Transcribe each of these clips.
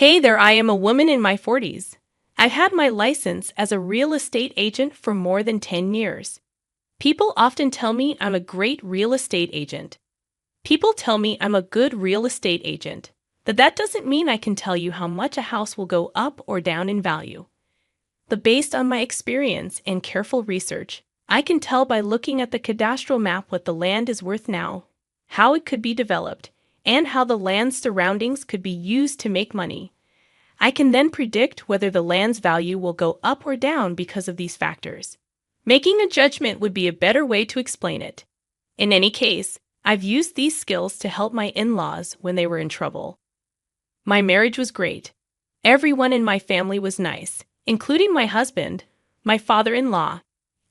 Hey there, I am a woman in my 40s. I've had my license as a real estate agent for more than 10 years. People often tell me I'm a great real estate agent. People tell me I'm a good real estate agent. But that doesn't mean I can tell you how much a house will go up or down in value. But based on my experience and careful research, I can tell by looking at the cadastral map what the land is worth now, how it could be developed, and how the land's surroundings could be used to make money. I can then predict whether the land's value will go up or down because of these factors. Making a judgment would be a better way to explain it. In any case, I've used these skills to help my in-laws when they were in trouble. My marriage was great. Everyone in my family was nice, including my husband, my father-in-law,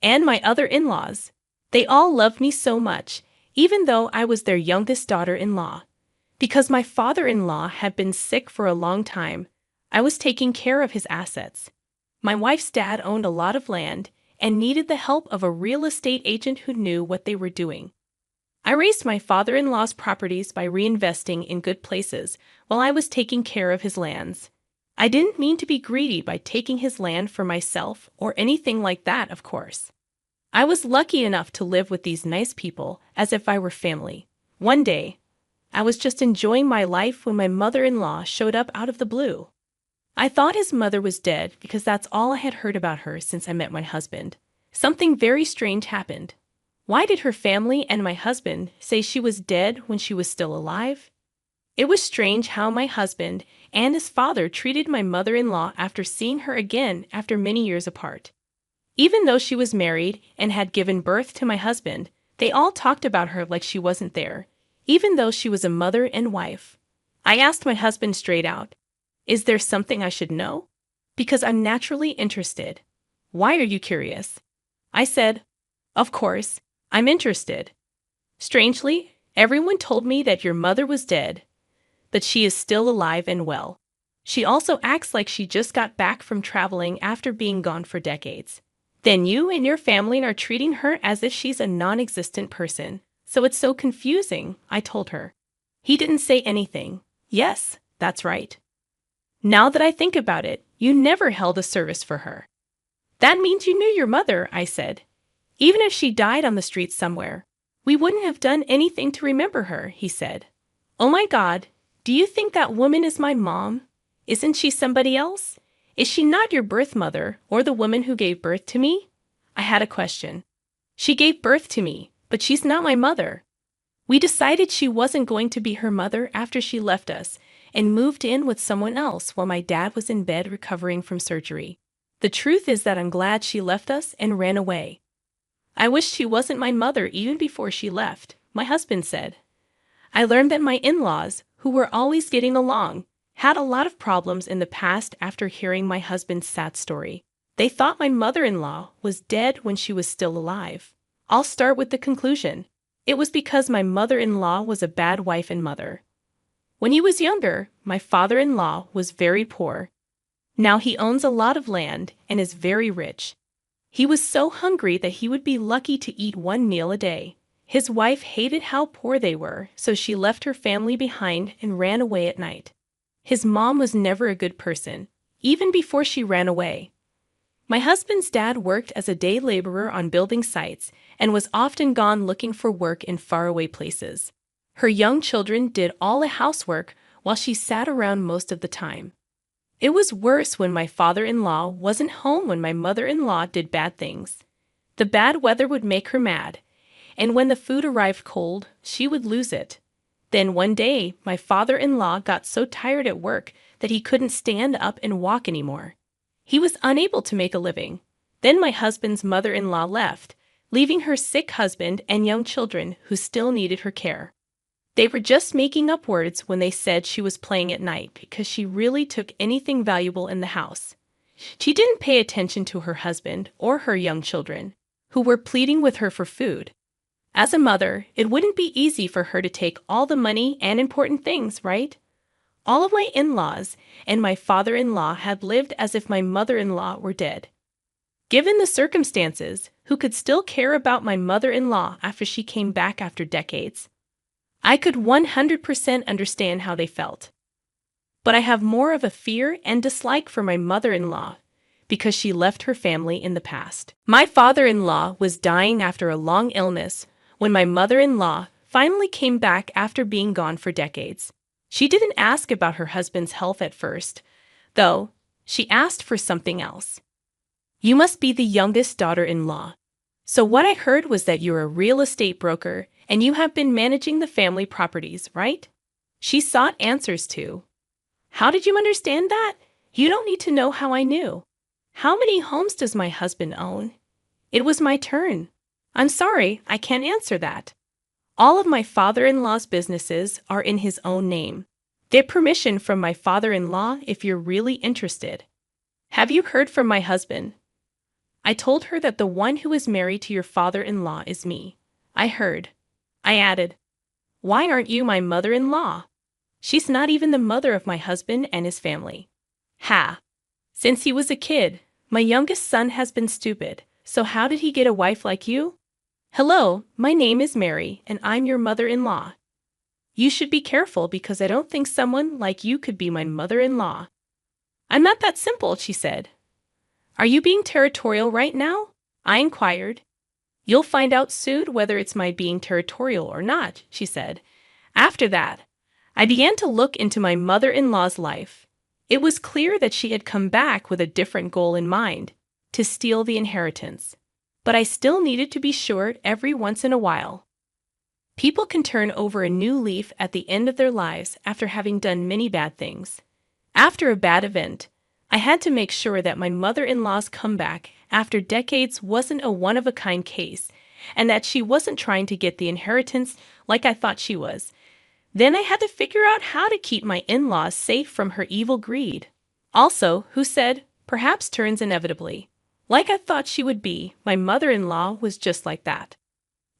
and my other in-laws. They all loved me so much, even though I was their youngest daughter-in-law. Because my father-in-law had been sick for a long time, I was taking care of his assets. My wife's dad owned a lot of land and needed the help of a real estate agent who knew what they were doing. I raised my father-in-law's properties by reinvesting in good places while I was taking care of his lands. I didn't mean to be greedy by taking his land for myself or anything like that, of course. I was lucky enough to live with these nice people as if I were family. One day, I was just enjoying my life when my mother-in-law showed up out of the blue. I thought his mother was dead because that's all I had heard about her since I met my husband. Something very strange happened. Why did her family and my husband say she was dead when she was still alive? It was strange how my husband and his father treated my mother-in-law after seeing her again after many years apart. Even though she was married and had given birth to my husband, they all talked about her like she wasn't there, even though she was a mother and wife. I asked my husband straight out, "Is there something I should know?" Because I'm naturally interested. "Why are you curious?" I said, "Of course, I'm interested. Strangely, everyone told me that your mother was dead, but she is still alive and well. She also acts like she just got back from traveling after being gone for decades. Then you and your family are treating her as if she's a non-existent person. So it's so confusing," I told her. He didn't say anything. "Yes, that's right. Now that I think about it, you never held a service for her." "That means you knew your mother," I said. "Even if she died on the street somewhere, we wouldn't have done anything to remember her," he said. "Oh my God, do you think that woman is my mom? Isn't she somebody else? Is she not your birth mother or the woman who gave birth to me?" I had a question. "She gave birth to me, but she's not my mother. We decided she wasn't going to be her mother after she left us and moved in with someone else while my dad was in bed recovering from surgery. The truth is that I'm glad she left us and ran away. I wished she wasn't my mother even before she left," my husband said. I learned that my in-laws, who were always getting along, had a lot of problems in the past after hearing my husband's sad story. They thought my mother-in-law was dead when she was still alive. I'll start with the conclusion. It was because my mother-in-law was a bad wife and mother. When he was younger, my father-in-law was very poor. Now he owns a lot of land and is very rich. He was so hungry that he would be lucky to eat one meal a day. His wife hated how poor they were, so she left her family behind and ran away at night. His mom was never a good person, even before she ran away. My husband's dad worked as a day laborer on building sites and was often gone looking for work in faraway places. Her young children did all the housework while she sat around most of the time. It was worse when my father-in-law wasn't home when my mother-in-law did bad things. The bad weather would make her mad, and when the food arrived cold, she would lose it. Then one day, my father-in-law got so tired at work that he couldn't stand up and walk anymore. He was unable to make a living. Then my husband's mother-in-law left, leaving her sick husband and young children who still needed her care. They were just making up words when they said she was playing at night because she really took anything valuable in the house. She didn't pay attention to her husband or her young children, who were pleading with her for food. As a mother, it wouldn't be easy for her to take all the money and important things, right? All of my in-laws and my father-in-law had lived as if my mother-in-law were dead. Given the circumstances, who could still care about my mother-in-law after she came back after decades? I could 100% understand how they felt. But I have more of a fear and dislike for my mother-in-law because she left her family in the past. My father-in-law was dying after a long illness when my mother-in-law finally came back after being gone for decades. She didn't ask about her husband's health at first, though. She asked for something else. You must be the youngest daughter-in-law. So what I heard was that you're a real estate broker and you have been managing the family properties, right? She sought answers to. How did you understand that? You don't need to know how I knew. How many homes does my husband own? It was my turn. I'm sorry, I can't answer that. All of my father-in-law's businesses are in his own name. Get permission from my father-in-law if you're really interested. Have you heard from my husband? I told her that the one who is married to your father-in-law is me. I heard. I added, why aren't you my mother-in-law? She's not even the mother of my husband and his family. Ha! Since he was a kid, my youngest son has been stupid, so how did he get a wife like you? Hello, my name is Mary, and I'm your mother-in-law. You should be careful because I don't think someone like you could be my mother-in-law. I'm not that simple, she said. Are you being territorial right now? I inquired. You'll find out soon whether it's my being territorial or not, she said. After that, I began to look into my mother-in-law's life. It was clear that she had come back with a different goal in mind, to steal the inheritance. But I still needed to be sure every once in a while. People can turn over a new leaf at the end of their lives after having done many bad things. After a bad event, I had to make sure that my mother-in-law's comeback after decades wasn't a one-of-a-kind case, and that she wasn't trying to get the inheritance like I thought she was. Then I had to figure out how to keep my in-laws safe from her evil greed. Also, who said, perhaps turns inevitably. Like I thought she would be, my mother-in-law was just like that.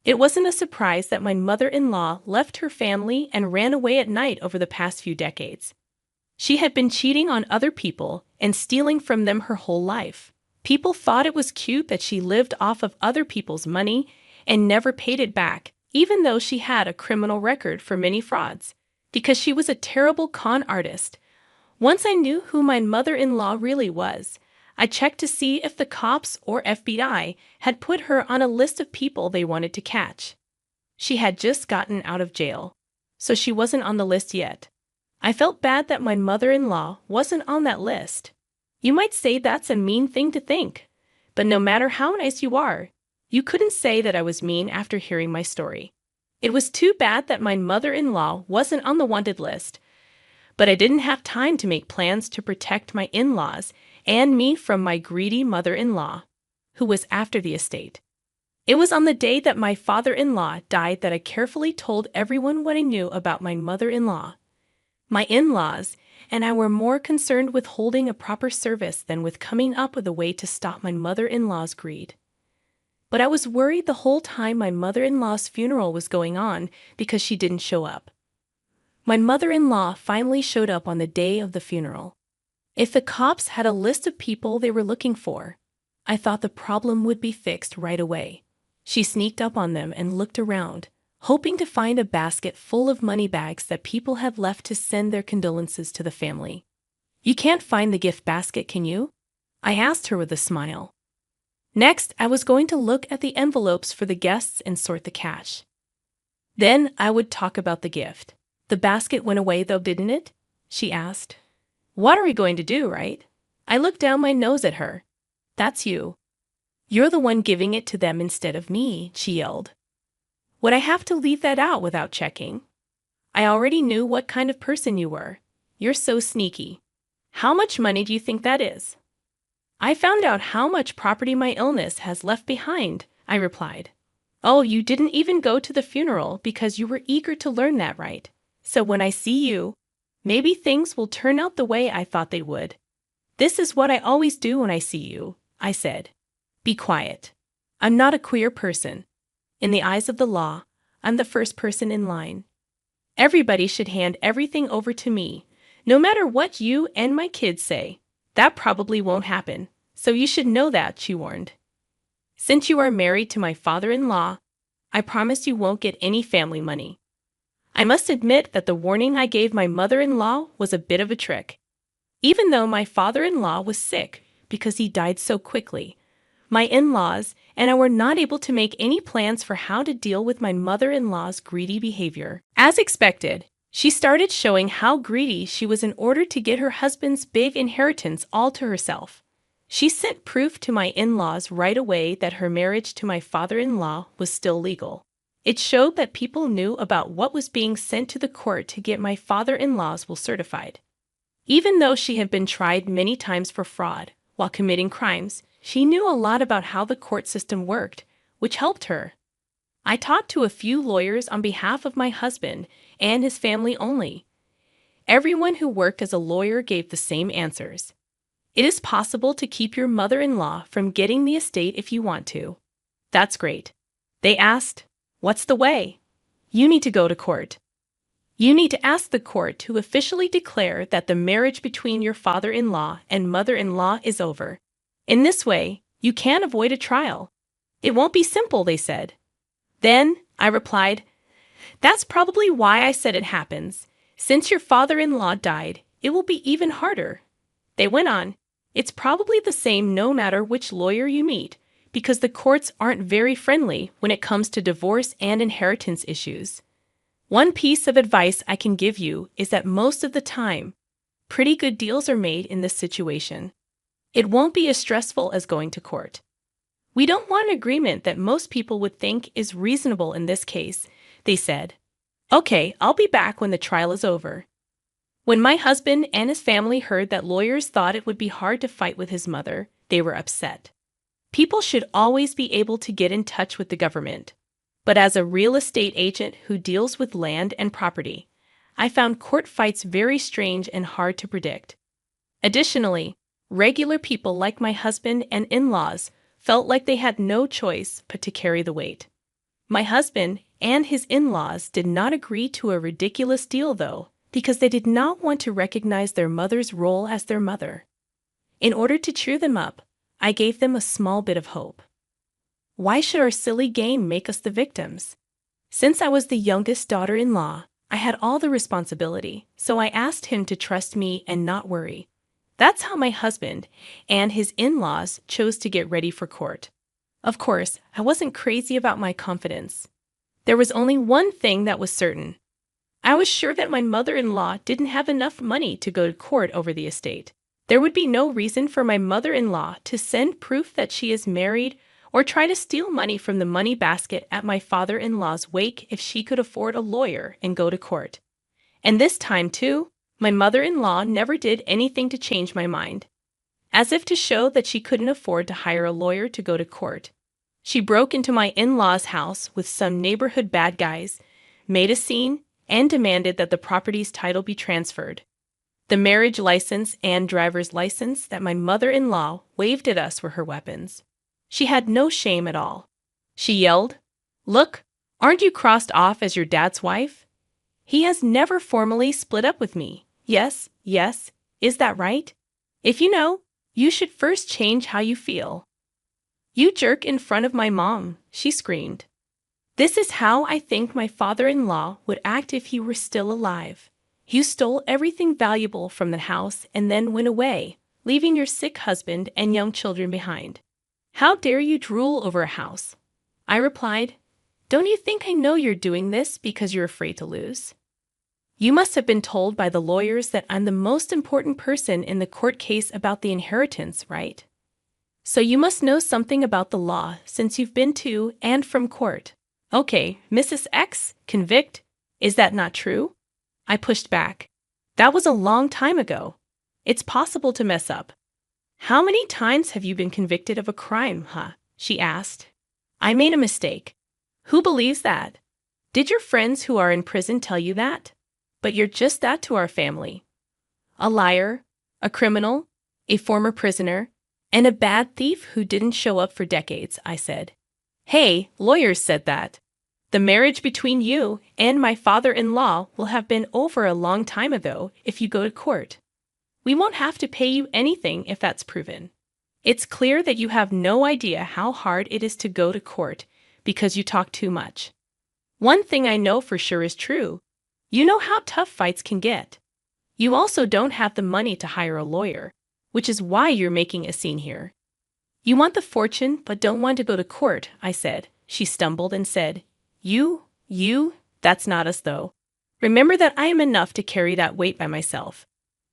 It wasn't a surprise that my mother-in-law left her family and ran away at night over the past few decades. She had been cheating on other people and stealing from them her whole life. People thought it was cute that she lived off of other people's money and never paid it back, even though she had a criminal record for many frauds, because she was a terrible con artist. Once I knew who my mother-in-law really was, I checked to see if the cops or FBI had put her on a list of people they wanted to catch. She had just gotten out of jail, so she wasn't on the list yet. I felt bad that my mother-in-law wasn't on that list. You might say that's a mean thing to think, but no matter how nice you are, you couldn't say that I was mean after hearing my story. It was too bad that my mother-in-law wasn't on the wanted list, but I didn't have time to make plans to protect my in-laws and me from my greedy mother-in-law, who was after the estate. It was on the day that my father-in-law died that I carefully told everyone what I knew about my mother-in-law. My in-laws and I were more concerned with holding a proper service than with coming up with a way to stop my mother-in-law's greed. But I was worried the whole time my mother-in-law's funeral was going on because she didn't show up. My mother-in-law finally showed up on the day of the funeral. If the cops had a list of people they were looking for, I thought the problem would be fixed right away. She sneaked up on them and looked around, hoping to find a basket full of money bags that people had left to send their condolences to the family. You can't find the gift basket, can you? I asked her with a smile. Next, I was going to look at the envelopes for the guests and sort the cash. Then I would talk about the gift. The basket went away though, didn't it? She asked. What are we going to do, right? I looked down my nose at her. That's you. You're the one giving it to them instead of me, she yelled. Would I have to leave that out without checking? I already knew what kind of person you were. You're so sneaky. How much money do you think that is? I found out how much property my illness has left behind, I replied. Oh, you didn't even go to the funeral because you were eager to learn that, right? So when I see you, maybe things will turn out the way I thought they would. This is what I always do when I see you, I said. Be quiet. I'm not a queer person. In the eyes of the law, I'm the first person in line. Everybody should hand everything over to me, no matter what you and my kids say. That probably won't happen, so you should know that, she warned. Since you are married to my father-in-law, I promise you won't get any family money. I must admit that the warning I gave my mother-in-law was a bit of a trick. Even though my father-in-law was sick because he died so quickly, my in-laws and I were not able to make any plans for how to deal with my mother-in-law's greedy behavior. As expected, she started showing how greedy she was in order to get her husband's big inheritance all to herself. She sent proof to my in-laws right away that her marriage to my father-in-law was still legal. It showed that people knew about what was being sent to the court to get my father-in-law's will certified. Even though she had been tried many times for fraud while committing crimes, she knew a lot about how the court system worked, which helped her. I talked to a few lawyers on behalf of my husband and his family only. Everyone who worked as a lawyer gave the same answers. It is possible to keep your mother-in-law from getting the estate if you want to. That's great. They asked, "What's the way?" You need to go to court. You need to ask the court to officially declare that the marriage between your father-in-law and mother-in-law is over. In this way, you can avoid a trial. It won't be simple, they said. Then, I replied, that's probably why I said it happens. Since your father-in-law died, it will be even harder. They went on, it's probably the same no matter which lawyer you meet, because the courts aren't very friendly when it comes to divorce and inheritance issues. One piece of advice I can give you is that most of the time, pretty good deals are made in this situation. It won't be as stressful as going to court. We don't want an agreement that most people would think is reasonable in this case, they said. Okay, I'll be back when the trial is over. When my husband and his family heard that lawyers thought it would be hard to fight with his mother, they were upset. People should always be able to get in touch with the government. But as a real estate agent who deals with land and property, I found court fights very strange and hard to predict. Additionally, regular people like my husband and in-laws felt like they had no choice but to carry the weight. My husband and his in-laws did not agree to a ridiculous deal, though, because they did not want to recognize their mother's role as their mother. In order to cheer them up, I gave them a small bit of hope. Why should our silly game make us the victims? Since I was the youngest daughter-in-law, I had all the responsibility, so I asked him to trust me and not worry. That's how my husband and his in-laws chose to get ready for court. Of course, I wasn't crazy about my confidence. There was only one thing that was certain. I was sure that my mother-in-law didn't have enough money to go to court over the estate. There would be no reason for my mother-in-law to send proof that she is married or try to steal money from the money basket at my father-in-law's wake if she could afford a lawyer and go to court. And this time, too, my mother-in-law never did anything to change my mind. As if to show that she couldn't afford to hire a lawyer to go to court, she broke into my in-laws' house with some neighborhood bad guys, made a scene, and demanded that the property's title be transferred. The marriage license and driver's license that my mother-in-law waved at us were her weapons. She had no shame at all. She yelled, "Look, aren't you crossed off as your dad's wife? He has never formally split up with me. Yes, is that right? If you know, you should first change how you feel." "You jerk," in front of my mom, she screamed. This is how I think my father-in-law would act if he were still alive. You stole everything valuable from the house and then went away, leaving your sick husband and young children behind. How dare you drool over a house? I replied, "Don't you think I know you're doing this because you're afraid to lose? You must have been told by the lawyers that I'm the most important person in the court case about the inheritance, right? So you must know something about the law since you've been to and from court. Okay, Mrs. X, convict. Is that not true?" I pushed back. That was a long time ago. It's possible to mess up. "How many times have you been convicted of a crime, huh?" she asked. I made a mistake. Who believes that? Did your friends who are in prison tell you that? But you're just that to our family. A liar, a criminal, a former prisoner, and a bad thief who didn't show up for decades, I said. Hey, lawyers said that. The marriage between you and my father-in-law will have been over a long time ago if you go to court. We won't have to pay you anything if that's proven. It's clear that you have no idea how hard it is to go to court because you talk too much. One thing I know for sure is true. You know how tough fights can get. You also don't have the money to hire a lawyer, which is why you're making a scene here. You want the fortune but don't want to go to court, I said. She stumbled and said, You, that's not us though. Remember that I am enough to carry that weight by myself.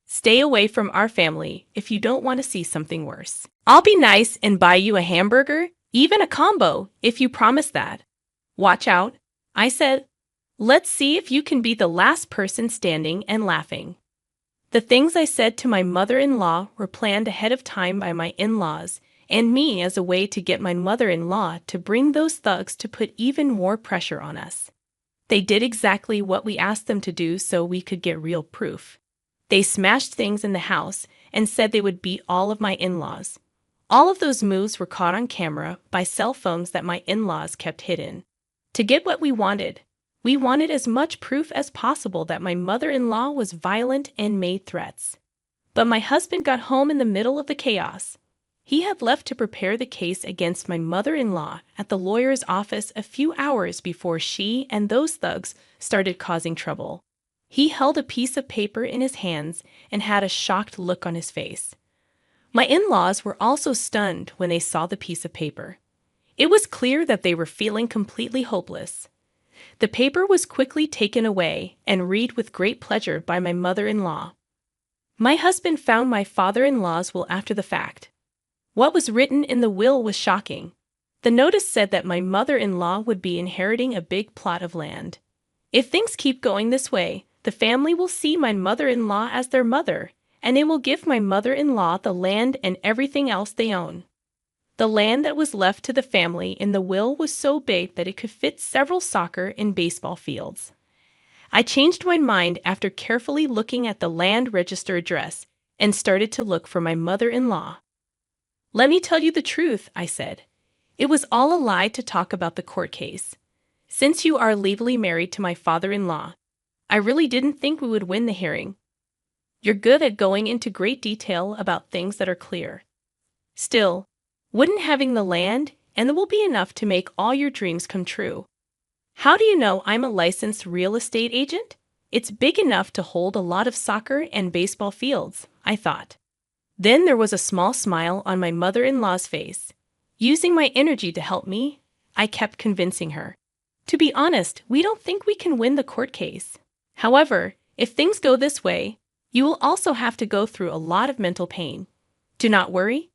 Stay away from our family if you don't want to see something worse. I'll be nice and buy you a hamburger, even a combo, if you promise that. Watch out, I said. Let's see if you can be the last person standing and laughing. The things I said to my mother-in-law were planned ahead of time by my in-laws and me as a way to get my mother-in-law to bring those thugs to put even more pressure on us. They did exactly what we asked them to do so we could get real proof. They smashed things in the house and said they would beat all of my in-laws. All of those moves were caught on camera by cell phones that my in-laws kept hidden. To get what we wanted as much proof as possible that my mother-in-law was violent and made threats. But my husband got home in the middle of the chaos. He had left to prepare the case against my mother-in-law at the lawyer's office a few hours before she and those thugs started causing trouble. He held a piece of paper in his hands and had a shocked look on his face. My in-laws were also stunned when they saw the piece of paper. It was clear that they were feeling completely hopeless. The paper was quickly taken away and read with great pleasure by my mother-in-law. My husband found my father-in-law's will after the fact. What was written in the will was shocking. The notice said that my mother-in-law would be inheriting a big plot of land. If things keep going this way, the family will see my mother-in-law as their mother, and it will give my mother-in-law the land and everything else they own. The land that was left to the family in the will was so big that it could fit several soccer and baseball fields. I changed my mind after carefully looking at the land register address and started to look for my mother-in-law. Let me tell you the truth, I said. It was all a lie to talk about the court case. Since you are legally married to my father-in-law, I really didn't think we would win the hearing. You're good at going into great detail about things that are clear. Still, wouldn't having the land and it will be enough to make all your dreams come true. How do you know I'm a licensed real estate agent? It's big enough to hold a lot of soccer and baseball fields, I thought. Then there was a small smile on my mother-in-law's face. Using my energy to help me, I kept convincing her. To be honest, we don't think we can win the court case. However, if things go this way, you will also have to go through a lot of mental pain. Do not worry.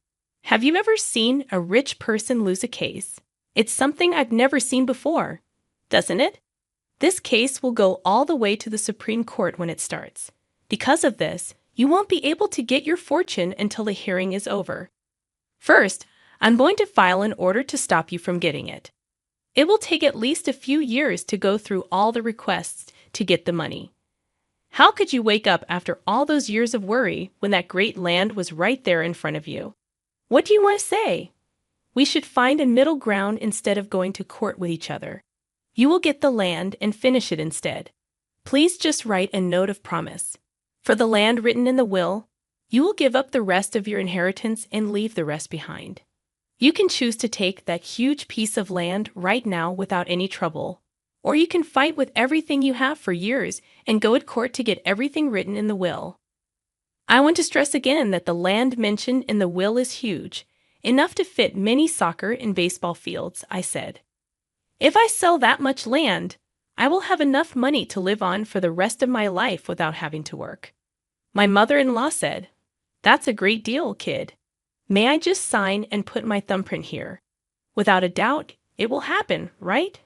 Have you ever seen a rich person lose a case? It's something I've never seen before, doesn't it? This case will go all the way to the Supreme Court when it starts. Because of this, you won't be able to get your fortune until the hearing is over. First, I'm going to file an order to stop you from getting it. It will take at least a few years to go through all the requests to get the money. How could you wake up after all those years of worry when that great land was right there in front of you? What do you want to say? We should find a middle ground instead of going to court with each other. You will get the land and finish it instead. Please just write a note of promise. For the land written in the will, you will give up the rest of your inheritance and leave the rest behind. You can choose to take that huge piece of land right now without any trouble, or you can fight with everything you have for years and go to court to get everything written in the will. I want to stress again that the land mentioned in the will is huge, enough to fit many soccer and baseball fields, I said. If I sell that much land, I will have enough money to live on for the rest of my life without having to work. My mother-in-law said, "That's a great deal, kid. May I just sign and put my thumbprint here? Without a doubt, it will happen, right?"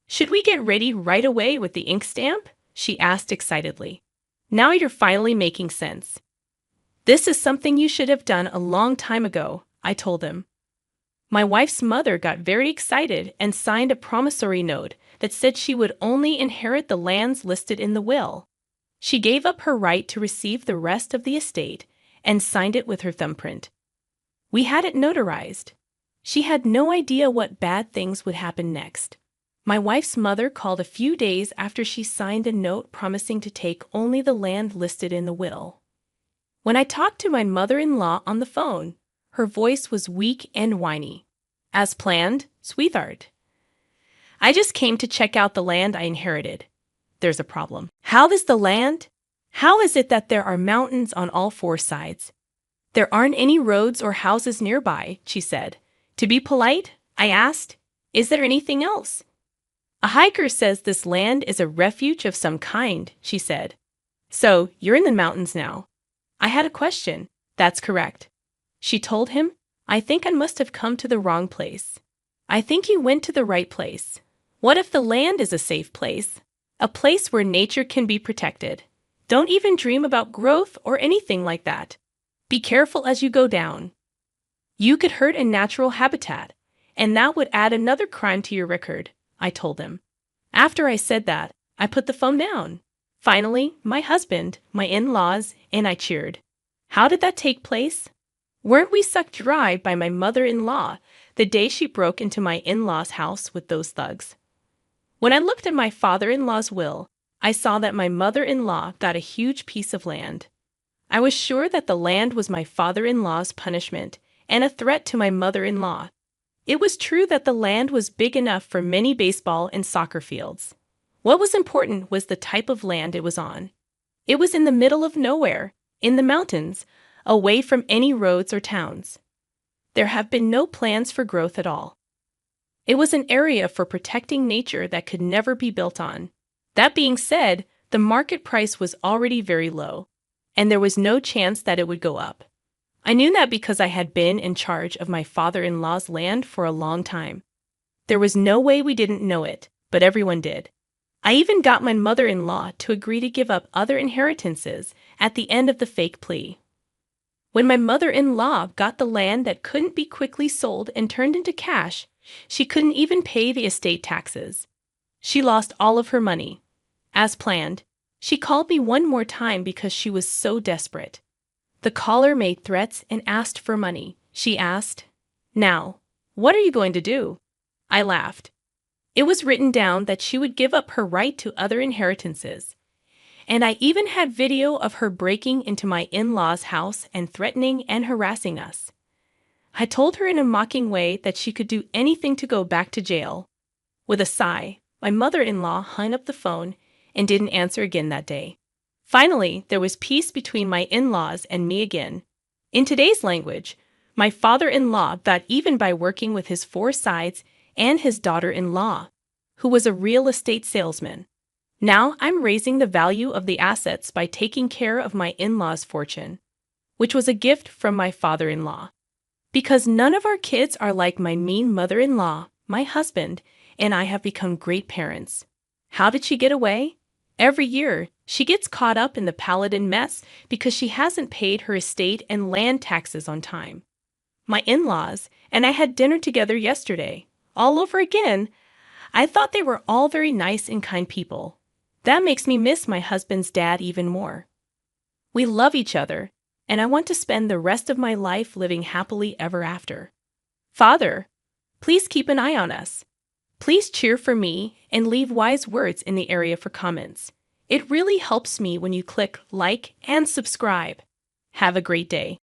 "Should we get ready right away with the ink stamp?" she asked excitedly. "Now you're finally making sense." "This is something you should have done a long time ago," I told him. My wife's mother got very excited and signed a promissory note that said she would only inherit the lands listed in the will. She gave up her right to receive the rest of the estate and signed it with her thumbprint. We had it notarized. She had no idea what bad things would happen next. My wife's mother called a few days after she signed a note promising to take only the land listed in the will. When I talked to my mother-in-law on the phone, her voice was weak and whiny. "As planned, sweetheart. I just came to check out the land I inherited. there's a problem. How is the land? How is it that there are mountains on all four sides? There aren't any roads or houses nearby, she said. To be polite, I asked, is there anything else? A hiker says this land is a refuge of some kind, she said. So, you're in the mountains now. I had a question. That's correct. She told him, I think I must have come to the wrong place. I think you went to the right place. What if the land is a safe place? A place where nature can be protected. Don't even dream about growth or anything like that. Be careful as you go down. You could hurt a natural habitat, and that would add another crime to your record, I told him. After I said that, I put the phone down. Finally, my husband, my in-laws, and I cheered. How did that take place? Weren't we sucked dry by my mother-in-law the day she broke into my in-laws' house with those thugs? When I looked at my father-in-law's will, I saw that my mother-in-law got a huge piece of land. I was sure that the land was my father-in-law's punishment and a threat to my mother-in-law. It was true that the land was big enough for many baseball and soccer fields. What was important was the type of land it was on. It was in the middle of nowhere, in the mountains, away from any roads or towns. There have been no plans for growth at all. It was an area for protecting nature that could never be built on. That being said, the market price was already very low, and there was no chance that it would go up. I knew that because I had been in charge of my father-in-law's land for a long time. There was no way we didn't know it, but everyone did. I even got my mother-in-law to agree to give up other inheritances at the end of the fake plea. When my mother-in-law got the land that couldn't be quickly sold and turned into cash, she couldn't even pay the estate taxes. She lost all of her money. As planned, she called me one more time because she was so desperate. The caller made threats and asked for money. She asked, "Now, what are you going to do?" I laughed. It was written down that she would give up her right to other inheritances. And I even had video of her breaking into my in-laws' house and threatening and harassing us. I told her in a mocking way that she could do anything to go back to jail. With a sigh, my mother-in-law hung up the phone and didn't answer again that day. Finally, there was peace between my in-laws and me again. In today's language, my father-in-law got even by working with his four sides and his daughter-in-law, who was a real estate salesman. Now I'm raising the value of the assets by taking care of my in-laws' fortune, which was a gift from my father-in-law. Because none of our kids are like my mean mother-in-law, my husband, and I have become great parents. How did she get away? Every year, she gets caught up in the Paladin mess because she hasn't paid her estate and land taxes on time. My in-laws and I had dinner together yesterday. All over again. I thought they were all very nice and kind people. That makes me miss my husband's dad even more. We love each other, and I want to spend the rest of my life living happily ever after. Father, please keep an eye on us. Please cheer for me and leave wise words in the area for comments. It really helps me when you click like and subscribe. Have a great day.